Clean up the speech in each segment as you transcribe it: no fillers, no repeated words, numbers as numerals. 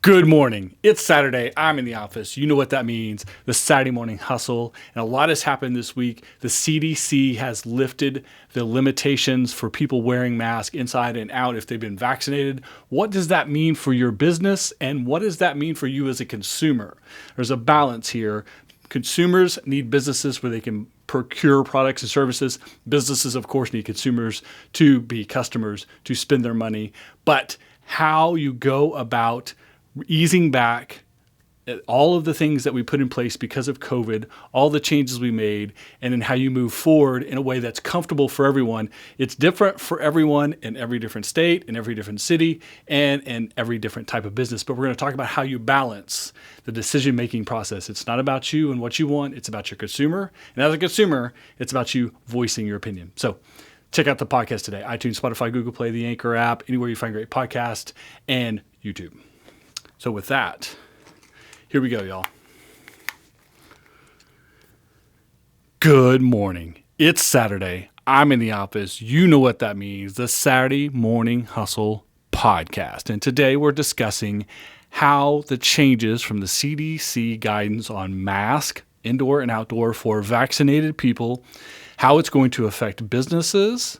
Good morning. It's Saturday. I'm in the office. You know what that means. The Saturday morning hustle. And a lot has happened this week. The CDC has lifted the limitations for people wearing masks inside and out if they've been vaccinated. What does that mean for your business? And what does that mean for you as a consumer? There's a balance here. Consumers need businesses where they can procure products and services. Businesses, of course, need consumers to be customers, to spend their money. But how you go about easing back at all of the things that we put in place because of COVID, all the changes we made, and then how you move forward in a way that's comfortable for everyone. It's different for everyone in every different state, in every different city, and in every different type of business. But we're going to talk about how you balance the decision-making process. It's not about you and what you want. It's about your consumer. And as a consumer, it's about you voicing your opinion. So check out the podcast today. iTunes, Spotify, Google Play, the Anchor app, anywhere you find great podcasts, and YouTube. So with that, here we go, y'all. Good morning. It's Saturday. I'm in the office. You know what that means. The Saturday Morning Hustle podcast. And today we're discussing how the changes from the CDC guidance on mask, indoor and outdoor for vaccinated people, how it's going to affect businesses,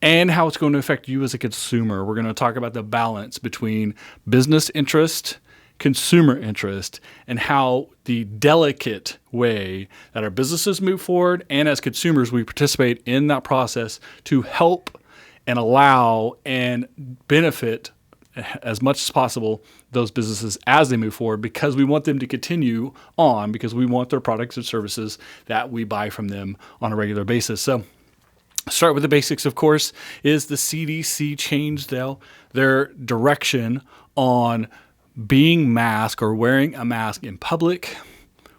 and how it's going to affect you as a consumer. We're going to talk about the balance between business interest, consumer interest, and how the delicate way that our businesses move forward and as consumers we participate in that process to help and allow and benefit as much as possible those businesses as they move forward, because we want them to continue on, because we want their products and services that we buy from them on a regular basis. So start with the basics, of course, is the CDC changed their direction on being masked or wearing a mask in public,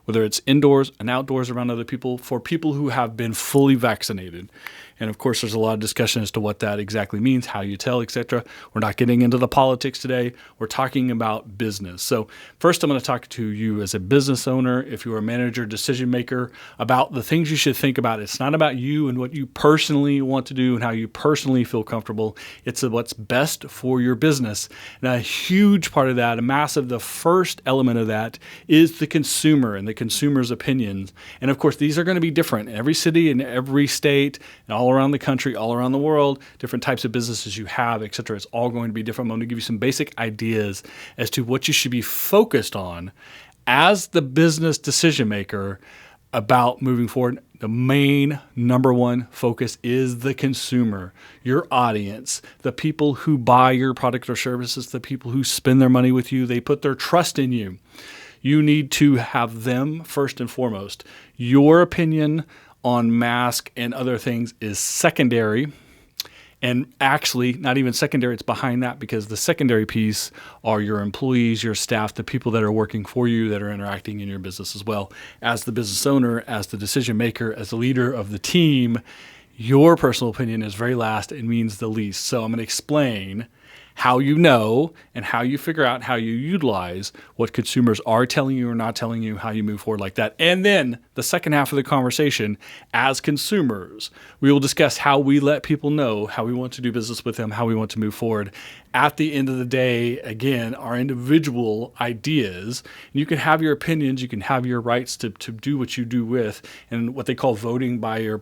whether it's indoors and outdoors around other people, for people who have been fully vaccinated. And of course, there's a lot of discussion as to what that exactly means, how you tell, etc. We're not getting into the politics today. We're talking about business. So first, I'm going to talk to you as a business owner, if you're a manager, decision maker, about the things you should think about. It's not about you and what you personally want to do and how you personally feel comfortable. It's what's best for your business. And a huge part of that, the first element of that, is the consumer and the consumer's opinions. And of course, these are going to be different in every city and every state and all around the country, all around the world, different types of businesses you have, etc. It's all going to be different. I'm going to give you some basic ideas as to what you should be focused on as the business decision maker about moving forward. The main number one focus is the consumer, your audience, the people who buy your product or services, the people who spend their money with you. They put their trust in you. You need to have them first and foremost. Your opinion on mask and other things is secondary, and actually not even secondary, it's behind that, because the secondary piece are your employees, your staff, the people that are working for you, that are interacting in your business as well. As the business owner, as the decision maker, as the leader of the team, your personal opinion is very last and means the least. So I'm going to explain how you know and how you figure out how you utilize what consumers are telling you or not telling you, how you move forward like that. And then the second half of the conversation, as consumers, we will discuss how we let people know how we want to do business with them, how we want to move forward. At the end of the day, again, our individual ideas, you can have your opinions, you can have your rights to do what you do with, and what they call voting by your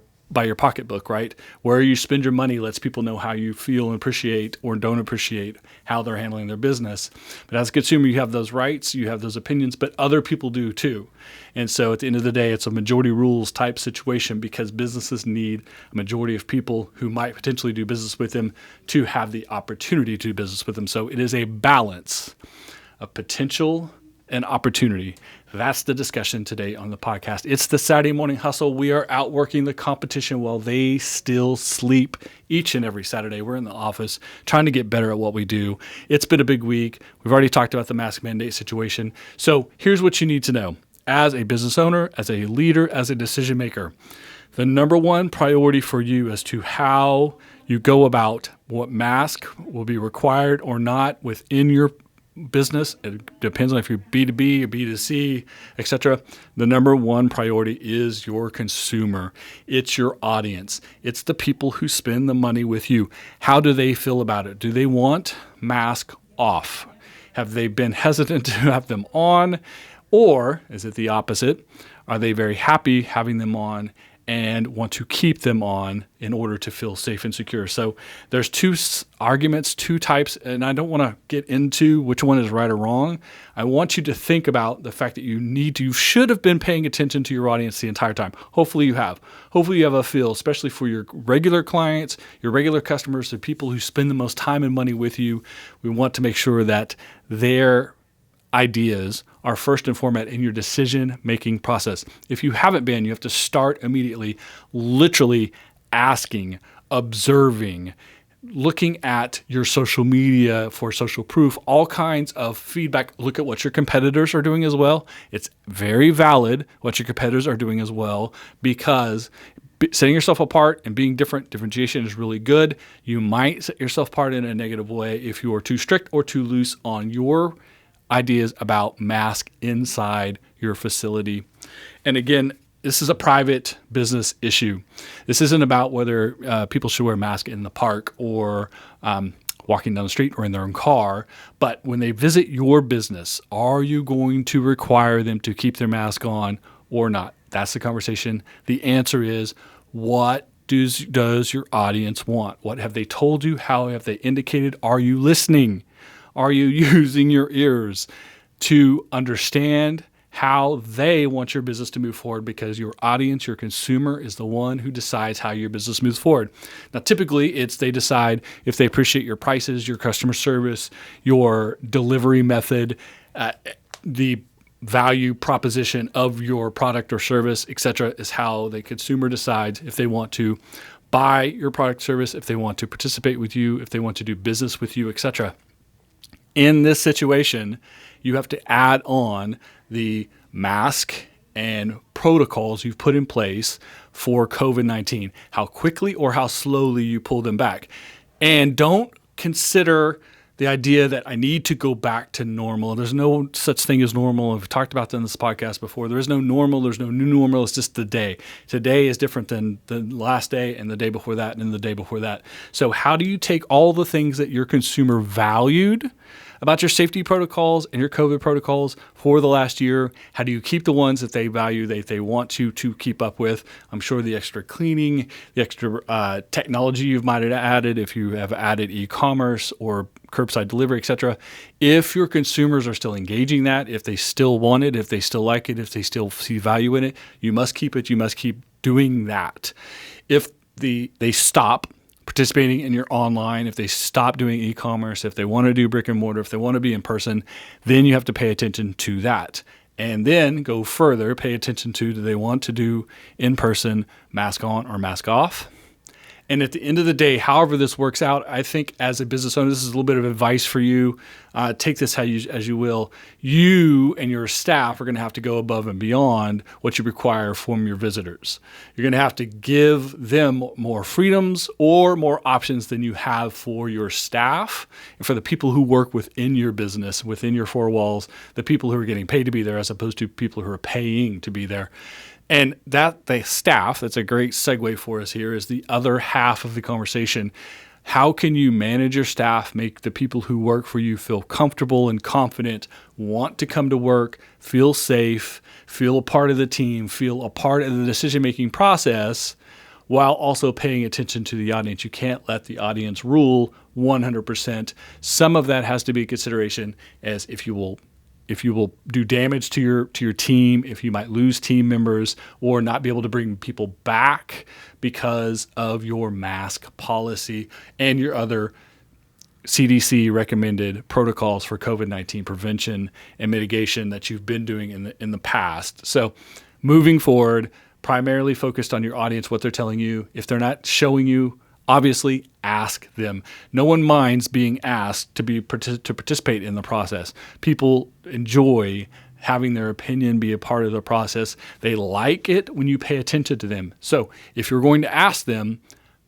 pocketbook, right? Where you spend your money lets people know how you feel and appreciate or don't appreciate how they're handling their business. But as a consumer, you have those rights, you have those opinions, but other people do too. And so at the end of the day, it's a majority rules type situation, because businesses need a majority of people who might potentially do business with them to have the opportunity to do business with them. So it is a balance of potential and opportunity. That's the discussion today on the podcast. It's the Saturday Morning Hustle. We are outworking the competition while they still sleep each and every Saturday. We're in the office trying to get better at what we do. It's been a big week. We've already talked about the mask mandate situation. So here's what you need to know. As a business owner, as a leader, as a decision maker, the number one priority for you as to how you go about what mask will be required or not within your business. It depends on if you're B2B or B2C, etc. The number one priority is your consumer. It's your audience. It's the people who spend the money with you. How do they feel about it? Do they want mask off? Have they been hesitant to have them on? Or is it the opposite? Are they very happy having them on and want to keep them on in order to feel safe and secure? So there's two arguments, two types, and I don't want to get into which one is right or wrong. I want you to think about the fact that you should have been paying attention to your audience the entire time. Hopefully you have. Hopefully you have a feel, especially for your regular clients, your regular customers, the people who spend the most time and money with you. We want to make sure that their ideas are first and foremost in your decision-making process. If you haven't been, you have to start immediately, literally asking, observing, looking at your social media for social proof, all kinds of feedback. Look at what your competitors are doing as well. It's very valid what your competitors are doing as well, because setting yourself apart and being different, differentiation is really good. You might set yourself apart in a negative way if you are too strict or too loose on your ideas about mask inside your facility. And again, this is a private business issue. This isn't about whether people should wear a mask in the park or walking down the street or in their own car. But when they visit your business, are you going to require them to keep their mask on or not? That's the conversation. The answer is, what does your audience want? What have they told you? How have they indicated? Are you listening? Are you using your ears to understand how they want your business to move forward? Because your audience, your consumer, is the one who decides how your business moves forward. Now, typically, they decide if they appreciate your prices, your customer service, your delivery method, the value proposition of your product or service, etc., is how the consumer decides if they want to buy your product or service, if they want to participate with you, if they want to do business with you, etc. In this situation, you have to add on the mask and protocols you've put in place for COVID-19, how quickly or how slowly you pull them back. And don't consider the idea that I need to go back to normal. There's no such thing as normal. We've talked about that in this podcast before. There is no normal. There's no new normal. It's just the day. Today is different than the last day and the day before that and the day before that. So how do you take all the things that your consumer valued about your safety protocols and your COVID protocols for the last year? How do you keep the ones that they value, that they want you to keep up with? I'm sure the extra cleaning, the extra technology you might have added, if you have added e-commerce or curbside delivery, etc. If your consumers are still engaging that, if they still want it, if they still like it, if they still see value in it, you must keep it. You must keep doing that. If they stop participating in your online, if they stop doing e-commerce, if they want to do brick and mortar, if they want to be in person, then you have to pay attention to that. And then go further, pay attention to, do they want to do in person, mask on or mask off? And at the end of the day, however this works out, I think as a business owner, this is a little bit of advice for you. Take this as you will. You and your staff are going to have to go above and beyond what you require from your visitors. You're going to have to give them more freedoms or more options than you have for your staff and for the people who work within your business, within your four walls, the people who are getting paid to be there as opposed to people who are paying to be there. And that the staff, that's a great segue for us here, is the other half of the conversation. How can you manage your staff, make the people who work for you feel comfortable and confident, want to come to work, feel safe, feel a part of the team, feel a part of the decision-making process, while also paying attention to the audience? You can't let the audience rule 100%. Some of that has to be a consideration, as if you will do damage to your team, if you might lose team members or not be able to bring people back because of your mask policy and your other CDC recommended protocols for COVID-19 prevention and mitigation that you've been doing in the past. So moving forward, primarily focused on your audience, what they're telling you. If they're not showing you, obviously, ask them. No one minds being asked to participate in the process. People enjoy having their opinion be a part of the process. They like it when you pay attention to them. So if you're going to ask them,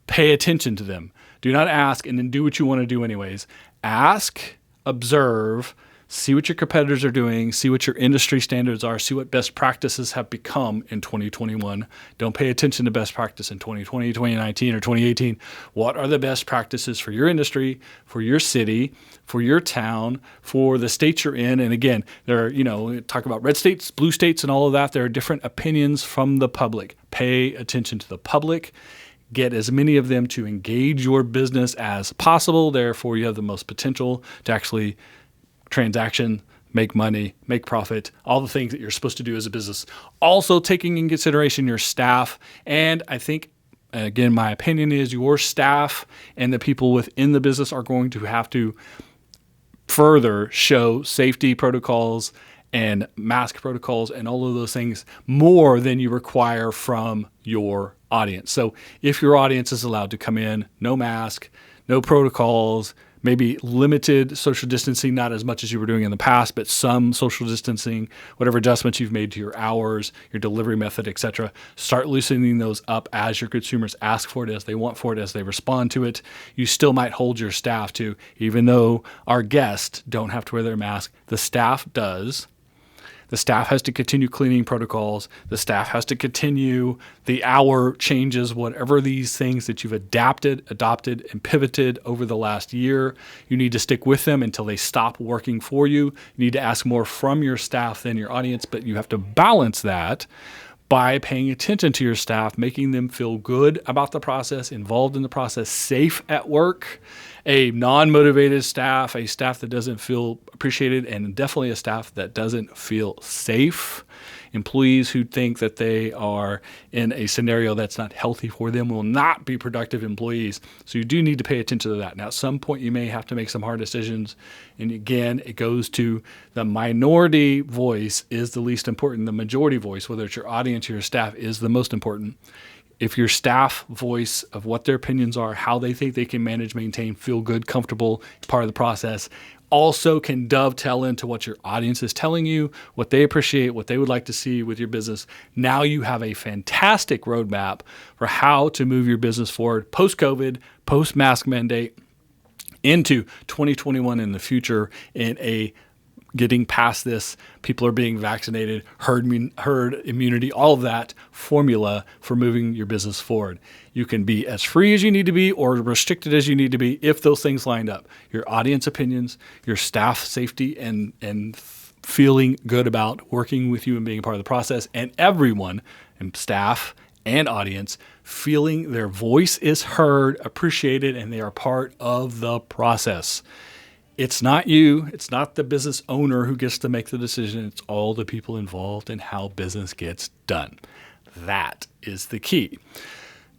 pay attention to them. Do not ask and then do what you want to do anyways. Ask, observe, See what your competitors are doing, see what your industry standards are, see what best practices have become in 2021. Don't pay attention to best practice in 2020, 2019, or 2018. What are the best practices for your industry, for your city, for your town, for the state you're in? And again, there are, talk about red states, blue states, and all of that. There are different opinions from the public. Pay attention to the public. Get as many of them to engage your business as possible. Therefore, you have the most potential to actually transaction, make money, make profit, all the things that you're supposed to do as a business. Also taking in consideration your staff. And I think, again, my opinion is your staff and the people within the business are going to have to further show safety protocols and mask protocols and all of those things more than you require from your audience. So if your audience is allowed to come in, no mask, no protocols, maybe limited social distancing, not as much as you were doing in the past, but some social distancing, whatever adjustments you've made to your hours, your delivery method, etc. Start loosening those up as your consumers ask for it, as they want for it, as they respond to it. You still might hold your staff to, even though our guests don't have to wear their mask, the staff does. The staff has to continue cleaning protocols. The staff has to continue the hour changes, whatever these things that you've adopted, and pivoted over the last year. You need to stick with them until they stop working for you. You need to ask more from your staff than your audience, but you have to balance that by paying attention to your staff, making them feel good about the process, involved in the process, safe at work. A non-motivated staff, a staff that doesn't feel appreciated, and definitely a staff that doesn't feel safe. Employees who think that they are in a scenario that's not healthy for them will not be productive employees. So you do need to pay attention to that. Now, at some point, you may have to make some hard decisions. And again, it goes to the minority voice is the least important. The majority voice, whether it's your audience or your staff, is the most important. If your staff voice of what their opinions are, how they think they can manage, maintain, feel good, comfortable, part of the process, also can dovetail into what your audience is telling you, what they appreciate, what they would like to see with your business. Now you have a fantastic roadmap for how to move your business forward post-COVID, post-mask mandate, into 2021 in the future in a getting past this, people are being vaccinated, herd immunity, all of that formula for moving your business forward. You can be as free as you need to be or restricted as you need to be if those things lined up. Your audience opinions, your staff safety and feeling good about working with you and being a part of the process, and everyone, and staff and audience, feeling their voice is heard, appreciated, and they are part of the process. It's not you. It's not the business owner who gets to make the decision. It's all the people involved in how business gets done. That is the key.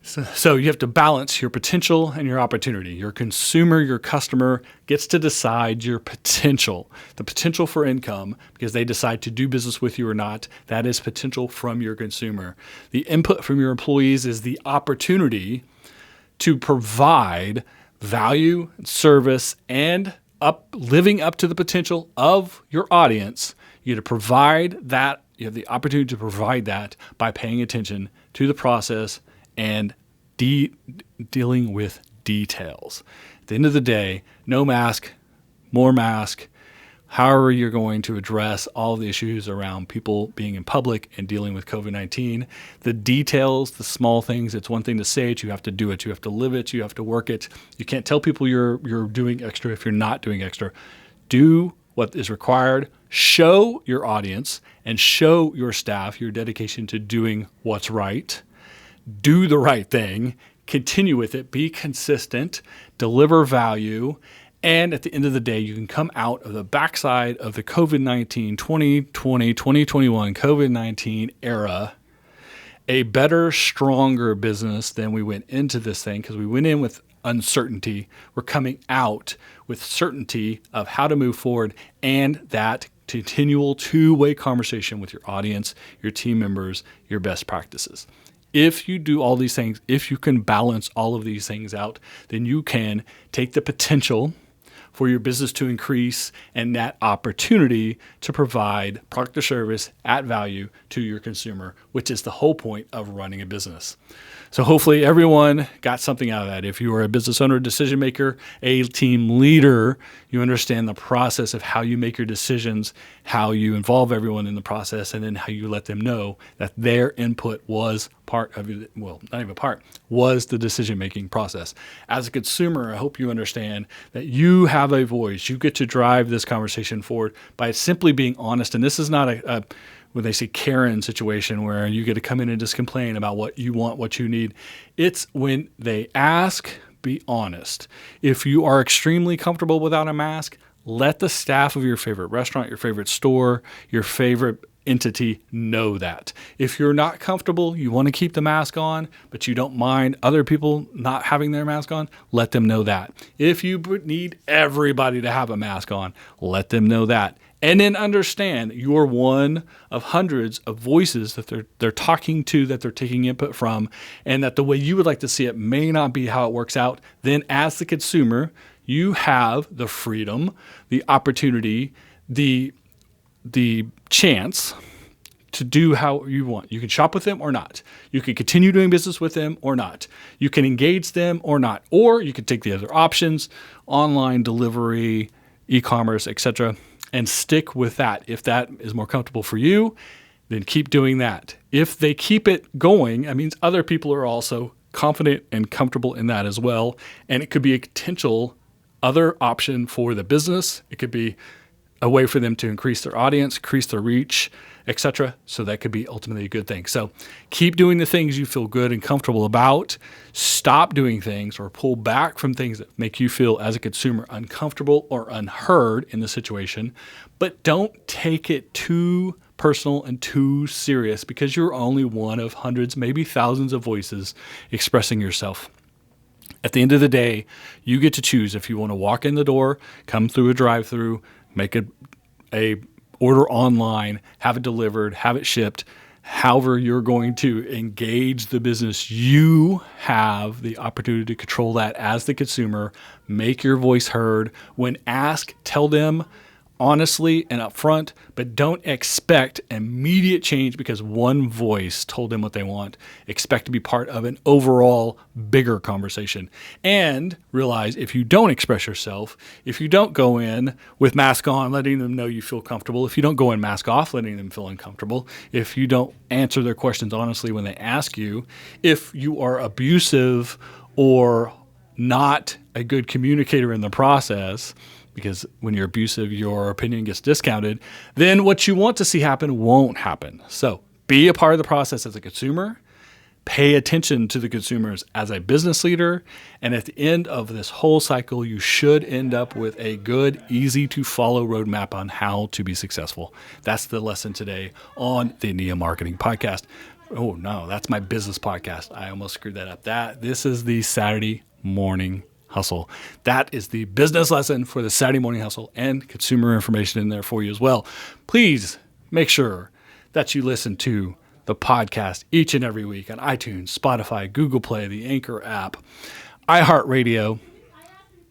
So you have to balance your potential and your opportunity. Your consumer, your customer gets to decide your potential, the potential for income, because they decide to do business with you or not. That is potential from your consumer. The input from your employees is the opportunity to provide value, service, and living up to the potential of your audience. You get to provide that. You have the opportunity to provide that by paying attention to the process and dealing with details. At the end of the day, no mask, more mask. However you're going to address all the issues around people being in public and dealing with COVID-19, the details, the small things, it's one thing to say it, you have to do it, you have to live it, you have to work it. You can't tell people you're doing extra if you're not doing extra. Do what is required, show your audience and show your staff your dedication to doing what's right. Do the right thing, continue with it, be consistent, deliver value. And at the end of the day, you can come out of the backside of the COVID-19, 2020, 2021 COVID-19 era, a better, stronger business than we went into this thing, because we went in with uncertainty. We're coming out with certainty of how to move forward and that continual two-way conversation with your audience, your team members, your best practices. If you do all these things, if you can balance all of these things out, then you can take the potential for your business to increase and that opportunity to provide product or service at value to your consumer, which is the whole point of running a business. So hopefully everyone got something out of that. If you are a business owner, decision maker, a team leader, you understand the process of how you make your decisions, how you involve everyone in the process, and then how you let them know that their input was part of it. Well, not even part, was the decision-making process. As a consumer, I hope you understand that you have a voice. You get to drive this conversation forward by simply being honest. And this is not a when they say Karen situation where you get to come in and just complain about what you want, what you need. It's when they ask, be honest. If you are extremely comfortable without a mask, let the staff of your favorite restaurant, your favorite store, your favorite entity know that. If you're not comfortable, you want to keep the mask on, but you don't mind other people not having their mask on, let them know that. If you need everybody to have a mask on, let them know that. And then understand you're one of hundreds of voices that they're talking to, that they're taking input from, and that the way you would like to see it may not be how it works out. Then as the consumer, you have the freedom, the opportunity, the chance to do how you want. You can shop with them or not. You can continue doing business with them or not. You can engage them or not. Or you can take the other options, online delivery, e-commerce, etc., and stick with that. If that is more comfortable for you, then keep doing that. If they keep it going, that means other people are also confident and comfortable in that as well. And it could be a potential other option for the business. It could be a way for them to increase their audience, increase their reach, etc. So that could be ultimately a good thing. So keep doing the things you feel good and comfortable about. Stop doing things or pull back from things that make you feel as a consumer uncomfortable or unheard in the situation. But don't take it too personal and too serious because you're only one of hundreds, maybe thousands of voices expressing yourself. At the end of the day, you get to choose if you want to walk in the door, come through a drive-through, make a order online, have it delivered, have it shipped. However you're going to engage the business, you have the opportunity to control that as the consumer. Make your voice heard. When asked, tell them honestly and upfront, but don't expect immediate change because one voice told them what they want. Expect to be part of an overall bigger conversation. And realize if you don't express yourself, if you don't go in with mask on, letting them know you feel comfortable, if you don't go in mask off, letting them feel uncomfortable, if you don't answer their questions honestly when they ask you, if you are abusive or not a good communicator in the process, because when you're abusive, your opinion gets discounted, then what you want to see happen won't happen. So be a part of the process as a consumer, pay attention to the consumers as a business leader, and at the end of this whole cycle, you should end up with a good, easy to follow roadmap on how to be successful. That's the lesson today on the Nia Marketing Podcast. Oh no, that's my business podcast. I almost screwed that up. This is the Saturday Morning Hustle. That is the business lesson for the Saturday Morning Hustle and consumer information in there for you as well. Please make sure that you listen to the podcast each and every week on iTunes, Spotify, Google Play, the Anchor app, iHeartRadio,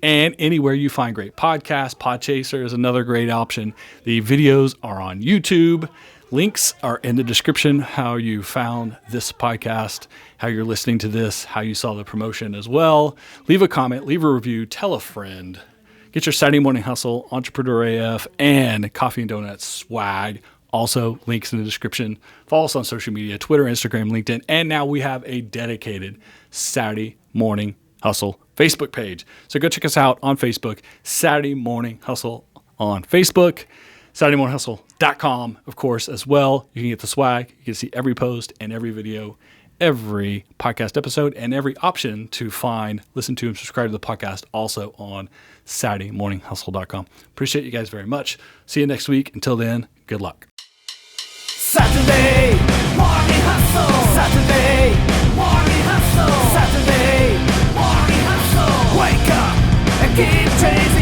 and anywhere you find great podcasts. Podchaser is another great option. The videos are on YouTube. Links are in the description, how you found this podcast, how you're listening to this, how you saw the promotion as well. Leave a comment, leave a review, tell a friend. Get your Saturday Morning Hustle, Entrepreneur AF, and Coffee and Donuts swag. Also, links in the description. Follow us on social media, Twitter, Instagram, LinkedIn, and now we have a dedicated Saturday Morning Hustle Facebook page. So go check us out on Facebook, Saturday Morning Hustle on Facebook. SaturdayMorningHustle.com, of course, as well. You can get the swag. You can see every post and every video, every podcast episode, and every option to find, listen to, and subscribe to the podcast also on SaturdayMorningHustle.com. Appreciate you guys very much. See you next week. Until then, good luck. Saturday Morning Hustle. Saturday Morning Hustle. Saturday Morning Hustle. Wake up and keep chasing.